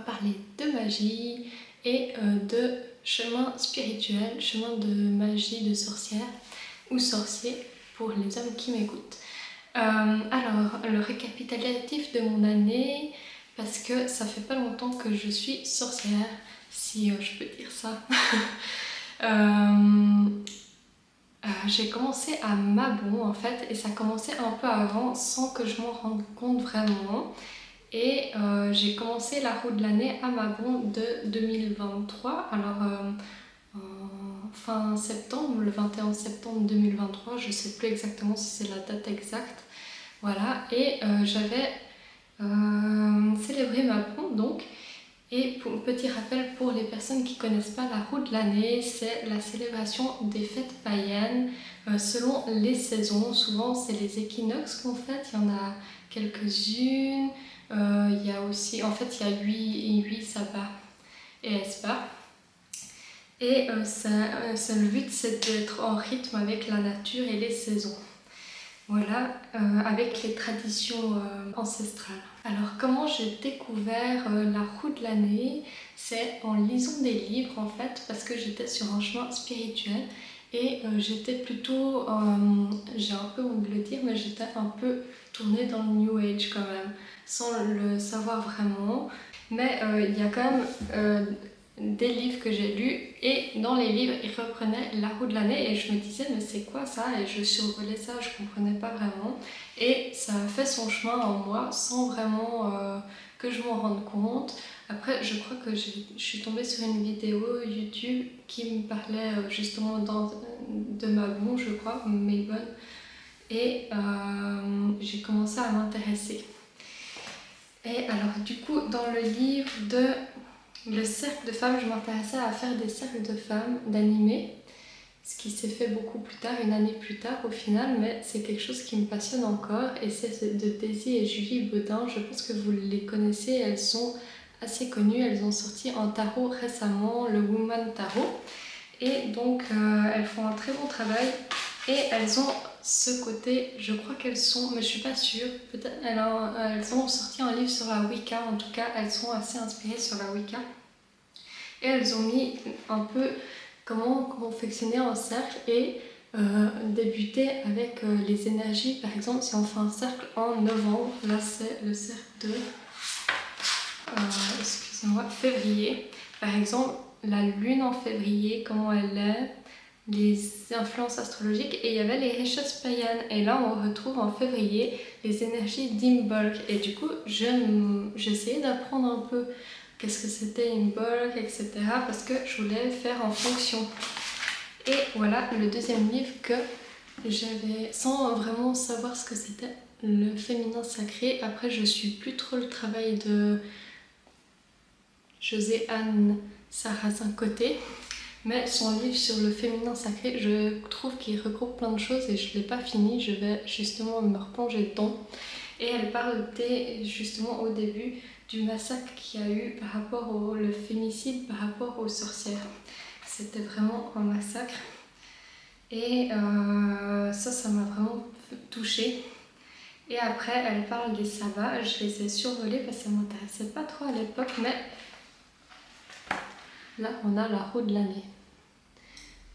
parler de magie et de chemin spirituel, chemin de magie de sorcière ou sorcier pour les hommes qui m'écoutent. Alors, le récapitulatif de mon année, parce que ça fait pas longtemps que je suis sorcière, si je peux dire ça. J'ai commencé à Mabon en fait, et ça commençait un peu avant sans que je m'en rende compte vraiment. Et j'ai commencé la roue de l'année à Mabon de 2023. Alors en fin septembre, le 21 septembre 2023, je sais plus exactement si c'est la date exacte. Voilà, et j'avais célébré Mabon donc. Et petit rappel pour les personnes qui ne connaissent pas la roue de l'année, c'est la célébration des fêtes païennes selon les saisons. Souvent c'est les équinoxes qu'on fête, il y en a quelques-unes. Il y a aussi, en fait il y a 8 sabbats et esbats. Et le but c'est d'être en rythme avec la nature et les saisons. Voilà, avec les traditions ancestrales. Alors comment j'ai découvert la roue de l'année? C'est en lisant des livres en fait, parce que j'étais sur un chemin spirituel et j'étais plutôt, j'ai un peu honte de le dire, mais j'étais un peu tournée dans le New Age quand même, sans le savoir vraiment. Mais il y a quand même des livres que j'ai lus, et dans les livres ils reprenaient la roue de l'année et je me disais mais c'est quoi ça, et je survolais ça, je comprenais pas vraiment, et ça a fait son chemin en moi sans vraiment que je m'en rende compte. Après je crois que je suis tombée sur une vidéo YouTube qui me parlait justement de Mabon, je crois, Melbourne, et j'ai commencé à m'intéresser. Et alors du coup dans le livre de le cercle de femmes, je m'intéressais à faire des cercles de femmes, d'animés, ce qui s'est fait beaucoup plus tard, une année plus tard au final, mais c'est quelque chose qui me passionne encore, et c'est de Daisy et Julie Baudin. Je pense que vous les connaissez, elles sont assez connues, elles ont sorti un tarot récemment, le Woman Tarot, et donc elles font un très bon travail, et elles ont ce côté, je crois qu'elles sont, mais je suis pas sûre, peut-être elles ont sorti un livre sur la Wicca, en tout cas elles sont assez inspirées sur la Wicca. Et elles ont mis un peu comment confectionner un cercle et débuter avec les énergies. Par exemple, si on fait un cercle en novembre, là c'est le cercle de février. Par exemple, la lune en février, comment elle est, les influences astrologiques, et il y avait les richesses païennes. Et là, on retrouve en février les énergies d'Imbolc. Et du coup, j'essayais d'apprendre un peu qu'est-ce que c'était Imbolc, etc. parce que je voulais faire en fonction. Et voilà le deuxième livre que j'avais, sans vraiment savoir ce que c'était, le féminin sacré. Après, je suis plus trop le travail de José-Anne Sarrazin-Côté, mais son livre sur le féminin sacré, je trouve qu'il regroupe plein de choses et je ne l'ai pas fini, je vais justement me replonger dedans. Et elle parle justement au début du massacre qu'il y a eu par rapport au fémicide, par rapport aux sorcières. C'était vraiment un massacre. Et ça m'a vraiment touchée. Et après, elle parle des sabbats. Je les ai survolés parce que ça ne m'intéressait pas trop à l'époque, mais là, on a la roue de l'année.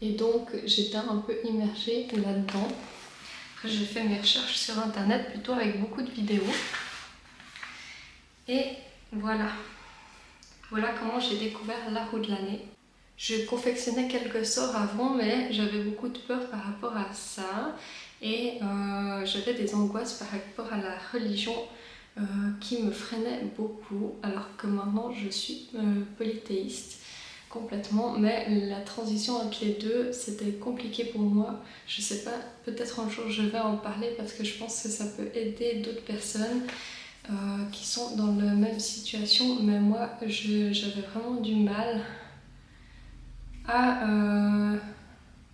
Et donc, j'étais un peu immergée là-dedans. Après, j'ai fait mes recherches sur internet, plutôt avec beaucoup de vidéos. Et voilà. Voilà comment j'ai découvert la roue de l'année. Je confectionnais quelques sorts avant, mais j'avais beaucoup de peur par rapport à ça. Et j'avais des angoisses par rapport à la religion qui me freinaient beaucoup. Alors que maintenant, je suis polythéiste complètement. Mais la transition entre les deux, c'était compliqué pour moi. Je sais pas, peut-être un jour je vais en parler parce que je pense que ça peut aider d'autres personnes qui sont dans la même situation, mais moi j'avais vraiment du mal à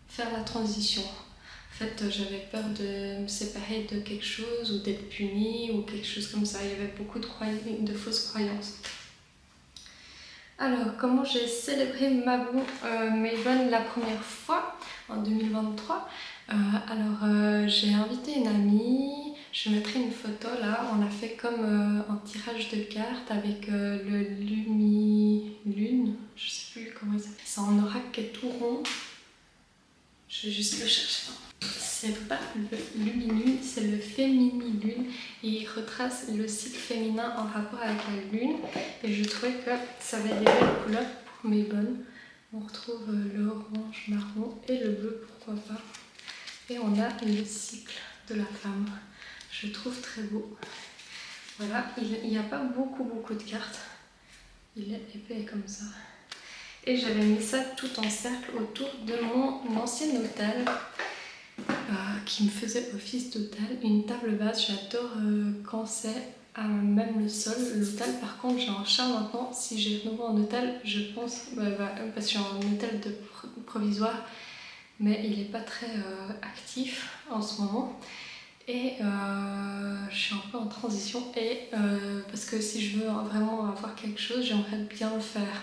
faire la transition. En fait, j'avais peur de me séparer de quelque chose ou d'être punie ou quelque chose comme ça. Il y avait beaucoup de fausses croyances. Alors, comment j'ai célébré Mabon Melbourne la première fois en 2023? J'ai invité une amie. Je mettrai une photo là, on a fait comme un tirage de cartes avec le Lumi-Lune, je sais plus comment il s'appelle. C'est en oracle qui est tout rond. Je vais juste le chercher. C'est pas le Lumi-Lune, c'est le Fémini-Lune. Et il retrace le cycle féminin en rapport avec la Lune. Et je trouvais que ça avait des belles couleurs pour mes bonnes. On retrouve l'orange, marron et le bleu, pourquoi pas. Et on a le cycle de la femme. Je trouve très beau. Voilà, il n'y a pas beaucoup de cartes. Il est épais comme ça. Et j'avais mis ça tout en cercle autour de mon ancien hôtel qui me faisait office d'hôtel. Une table basse, j'adore quand c'est à même le sol. L'hôtel, par contre, j'ai un chat maintenant. Si j'ai de nouveau un hôtel, je pense, parce que j'ai un hôtel provisoire, mais il n'est pas très actif en ce moment. Et je suis un peu en transition et parce que si je veux vraiment avoir quelque chose, j'aimerais bien le faire.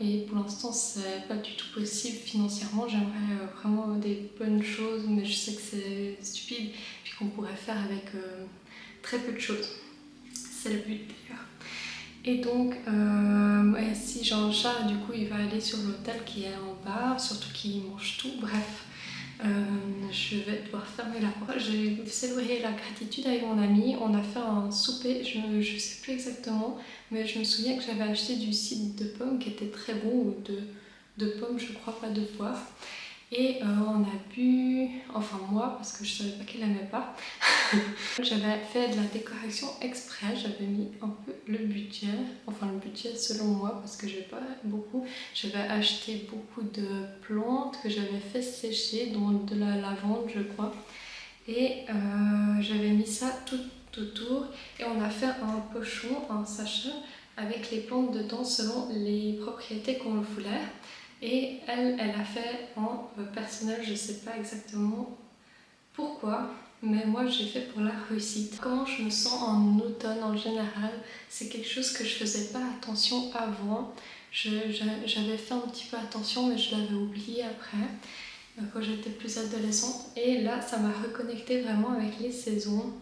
Et pour l'instant, c'est pas du tout possible financièrement. J'aimerais vraiment des bonnes choses, mais je sais que c'est stupide, puis qu'on pourrait faire avec très peu de choses. C'est le but d'ailleurs. Et donc, si j'ai un chat, du coup, il va aller sur l'hôtel qui est en bas, surtout qu'il mange tout. Bref, je vais devoir fermer la porte. J'ai célébré la gratitude avec mon ami. On a fait un souper, je ne sais plus exactement, mais je me souviens que j'avais acheté du cidre de pomme qui était très bon, ou de pommes, je crois, pas de poire. Et on a bu, enfin moi, parce que je savais pas qu'elle aimait pas. J'avais fait de la décoration exprès, j'avais mis un peu le budget, enfin le budget selon moi, parce que j'ai pas beaucoup. J'avais acheté beaucoup de plantes que j'avais fait sécher, dont de la lavande, je crois. Et j'avais mis ça tout autour, et on a fait un pochon, un sachet, avec les plantes dedans selon les propriétés qu'on voulait. Et elle a fait en personnel, je sais pas exactement pourquoi, mais moi j'ai fait pour la réussite. Comment je me sens en automne en général, c'est quelque chose que je faisais pas attention avant. J'avais fait un petit peu attention, mais je l'avais oublié après, quand j'étais plus adolescente. Et là, ça m'a reconnecté vraiment avec les saisons,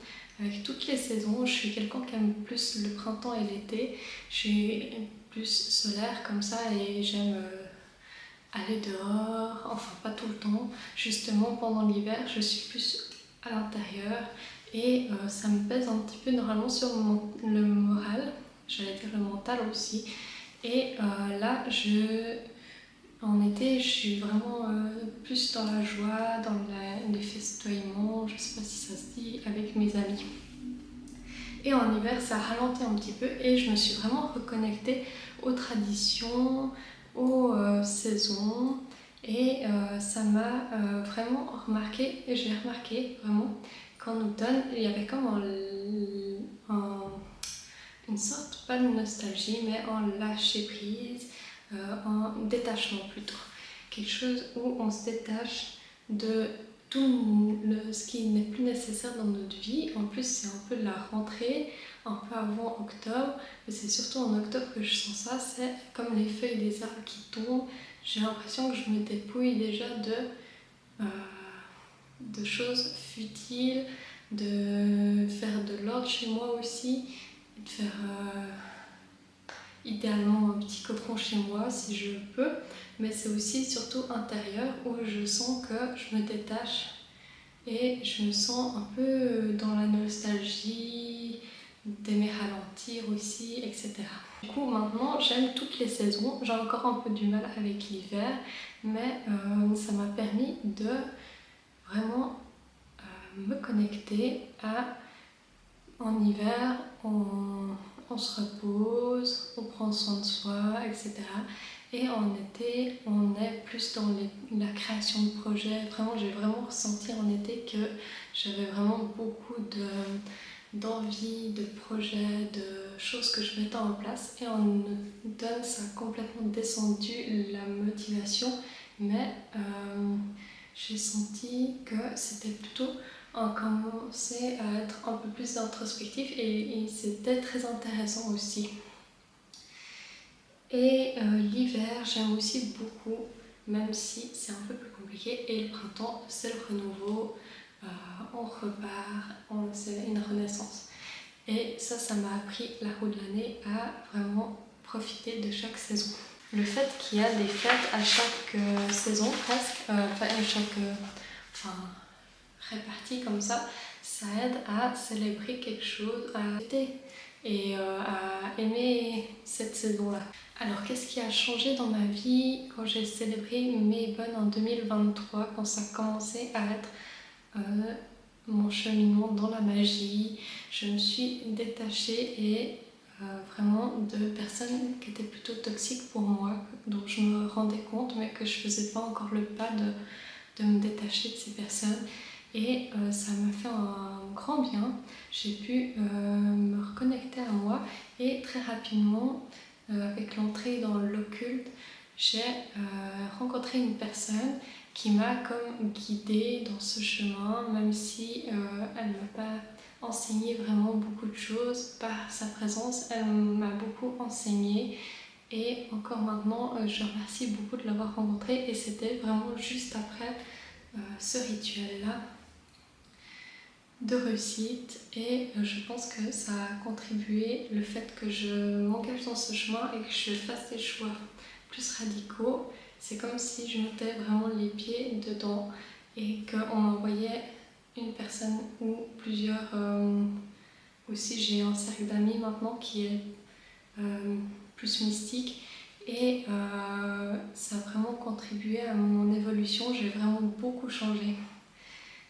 avec toutes les saisons. Je suis quelqu'un qui aime plus le printemps et l'été. Je suis plus solaire comme ça et j'aime aller dehors, enfin pas tout le temps. Justement, pendant l'hiver, je suis plus à l'intérieur et ça me pèse un petit peu normalement sur le moral, j'allais dire le mental aussi. Et là, en été, je suis vraiment plus dans la joie, dans les festoiements, je sais pas si ça se dit, avec mes amis. Et en hiver, ça ralentit un petit peu et je me suis vraiment reconnectée aux traditions, aux saisons, et ça m'a vraiment remarqué, et j'ai remarqué vraiment qu'en automne, il y avait comme une sorte, pas de nostalgie, mais en lâcher prise, en détachement plutôt. Quelque chose où on se détache de tout ce qui n'est plus nécessaire dans notre vie. En plus, c'est un peu de la rentrée, un peu avant octobre, mais c'est surtout en octobre que je sens ça. C'est comme les feuilles des arbres qui tombent. J'ai l'impression que je me dépouille déjà de choses futiles, de faire de l'ordre chez moi aussi, de faire idéalement un petit cocon chez moi si je peux, mais c'est aussi surtout intérieur où je sens que je me détache et je me sens un peu dans la nostalgie, d'aimer ralentir aussi, etc. Du coup maintenant j'aime toutes les saisons, j'ai encore un peu du mal avec l'hiver, mais ça m'a permis de vraiment me connecter à en hiver, on se repose, on prend soin de soi, etc. Et en été, on est plus dans la création de projets. Vraiment, j'ai vraiment ressenti en été que j'avais vraiment beaucoup d'envie, de projets, de choses que je mettais en place. Et en automne, ça a complètement descendu la motivation. Mais j'ai senti que c'était plutôt on commençait à être un peu plus introspectif et c'était très intéressant aussi. Et l'hiver, j'aime aussi beaucoup, même si c'est un peu plus compliqué. Et le printemps, c'est le renouveau. on repart, c'est une renaissance. Et ça m'a appris la roue de l'année à vraiment profiter de chaque saison. Le fait qu'il y a des fêtes à chaque saison presque, réparties comme ça aide à célébrer quelque chose, à fêter et à aimer cette saison-là. Alors qu'est-ce qui a changé dans ma vie quand j'ai célébré mes bonnes en 2023, quand ça commençait à être mon cheminement dans la magie? Je me suis détachée et vraiment de personnes qui étaient plutôt toxiques pour moi, dont je me rendais compte mais que je faisais pas encore le pas de me détacher de ces personnes. Et ça m'a fait un grand bien. J'ai pu me reconnecter à moi et très rapidement, avec l'entrée dans l'occulte, j'ai rencontré une personne qui m'a comme guidée dans ce chemin, même si elle ne m'a pas enseigné vraiment beaucoup de choses. Par sa présence, elle m'a beaucoup enseigné. Et encore maintenant, je remercie beaucoup de l'avoir rencontrée. Et c'était vraiment juste après ce rituel-là de réussite, et je pense que ça a contribué, le fait que je m'engage dans ce chemin et que je fasse des choix plus radicaux. C'est comme si je mettais vraiment les pieds dedans et qu'on m'envoyait une personne ou plusieurs. Aussi, j'ai un cercle d'amis maintenant qui est plus mystique, et ça a vraiment contribué à mon évolution. J'ai vraiment beaucoup changé.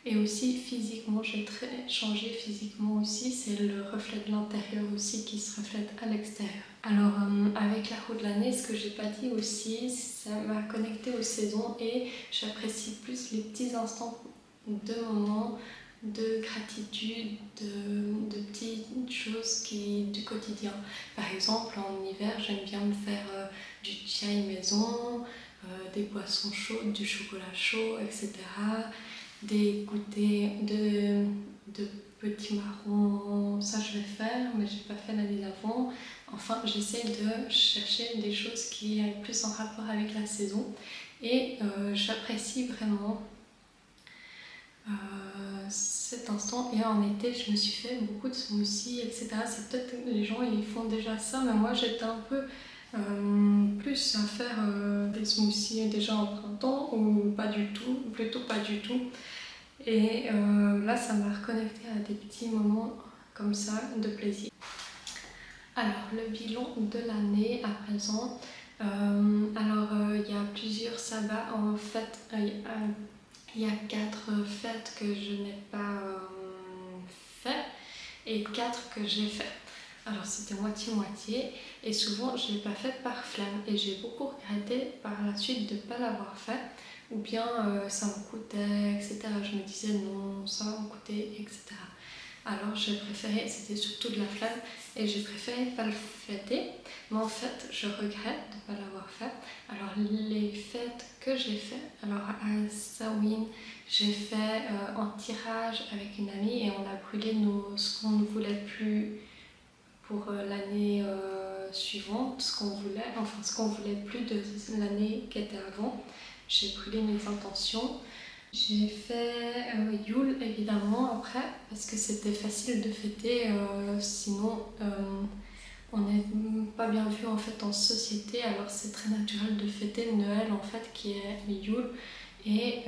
Et aussi physiquement, j'ai très changé physiquement aussi, c'est le reflet de l'intérieur aussi qui se reflète à l'extérieur. Alors avec la roue de l'année, ce que j'ai pas dit aussi, ça m'a connecté aux saisons et j'apprécie plus les petits instants de moments de gratitude, de petites choses du quotidien. Par exemple, en hiver, j'aime bien me faire du chai maison, des boissons chaudes, du chocolat chaud, etc. Des goûters de petits marrons, ça je vais faire, mais j'ai pas fait l'année d'avant. Enfin, j'essaie de chercher des choses qui aient plus en rapport avec la saison, et j'apprécie vraiment cet instant. Et en été, je me suis fait beaucoup de smoothies, etc. C'est peut-être que les gens ils font déjà ça, mais moi j'étais un peu plus à faire des smoothies déjà en printemps, ou pas du tout, plutôt pas du tout. Et là, ça m'a reconnecté à des petits moments comme ça de plaisir. Alors, le bilan de l'année à présent. Il y a plusieurs sabbats. En fait, il y a 4 fêtes que je n'ai pas fait et 4 que j'ai fait. Alors c'était moitié-moitié, et souvent je ne l'ai pas fait par flemme, et j'ai beaucoup regretté par la suite de ne pas l'avoir fait, ou bien ça me coûtait, etc. Je me disais non, ça va me coûter, etc. Alors j'ai préféré, c'était surtout de la flemme, et j'ai préféré pas le fêter, mais en fait je regrette de ne pas l'avoir fait. Alors les fêtes que j'ai fait, alors à Samhain, j'ai fait un tirage avec une amie et on a brûlé ce qu'on ne voulait plus pour l'année suivante, ce qu'on voulait plus de l'année qui était avant. J'ai brûlé mes intentions. J'ai fait Yule évidemment après, parce que c'était facile de fêter, sinon on n'est pas bien vu en fait en société, alors c'est très naturel de fêter Noël en fait qui est Yule. Et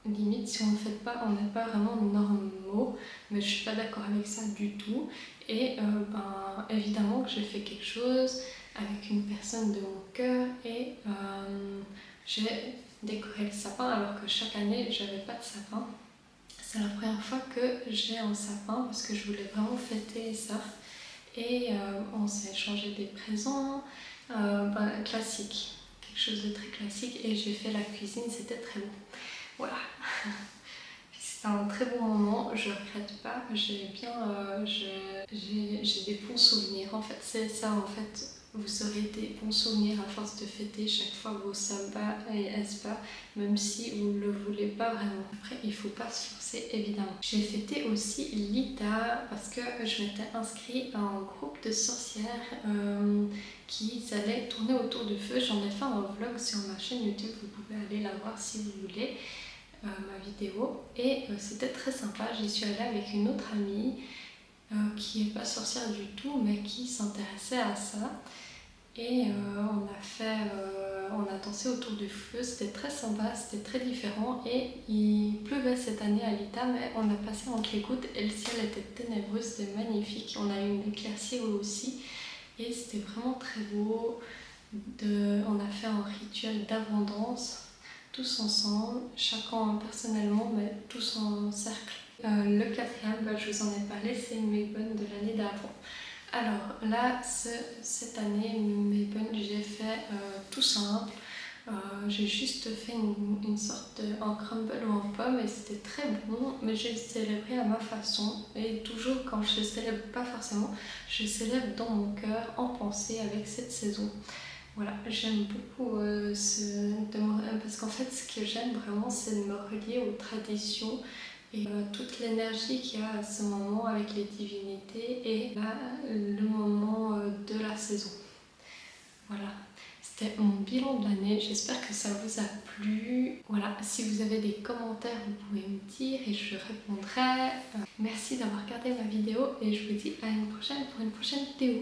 limite si on ne le fait pas, on n'est pas vraiment normaux, mais je suis pas d'accord avec ça du tout. Et évidemment que j'ai fait quelque chose avec une personne de mon cœur, et j'ai décoré le sapin, alors que chaque année j'avais pas de sapin. C'est la première fois que j'ai un sapin parce que je voulais vraiment fêter ça. Et on s'est échangé des présents, classique, quelque chose de très classique, et j'ai fait la cuisine, c'était très bon. Voilà. C'était un très bon moment, je regrette pas, j'ai des bons souvenirs. En fait, c'est ça en fait. Vous aurez des bons souvenirs à force de fêter chaque fois vos sabbats et espas, même si vous ne le voulez pas vraiment. Après, il ne faut pas se forcer, évidemment. J'ai fêté aussi l'Ita parce que je m'étais inscrite à un groupe de sorcières qui allaient tourner autour du feu. J'en ai fait un vlog sur ma chaîne YouTube, vous pouvez aller la voir si vous voulez. ma vidéo et c'était très sympa. J'y suis allée avec une autre amie qui n'est pas sorcière du tout mais qui s'intéressait à ça. Et on a dansé autour du feu, c'était très sympa, c'était très différent et il pleuvait cette année à Lita mais on a passé entre les gouttes et le ciel était ténébreux, c'était magnifique. On a eu une éclaircie aussi et c'était vraiment très beau. On a fait un rituel d'abondance, tous ensemble, chacun personnellement mais tous en cercle. Le quatrième, je vous en ai parlé, c'est mes bonnes de l'année d'avant. Alors là, cette année, mes buns, j'ai fait tout simple. J'ai juste fait une sorte en crumble ou en pomme et c'était très bon, mais j'ai célébré à ma façon. Et toujours quand je célèbre pas forcément, je célèbre dans mon cœur, en pensée avec cette saison. Voilà, j'aime beaucoup parce qu'en fait, ce que j'aime vraiment, c'est de me relier aux traditions et toute l'énergie qu'il y a à ce moment avec les divinités et là, le moment de la saison. Voilà, c'était mon bilan de l'année, j'espère que ça vous a plu. Voilà, si vous avez des commentaires, vous pouvez me dire et je répondrai. Merci d'avoir regardé ma vidéo et je vous dis à une prochaine pour une prochaine vidéo.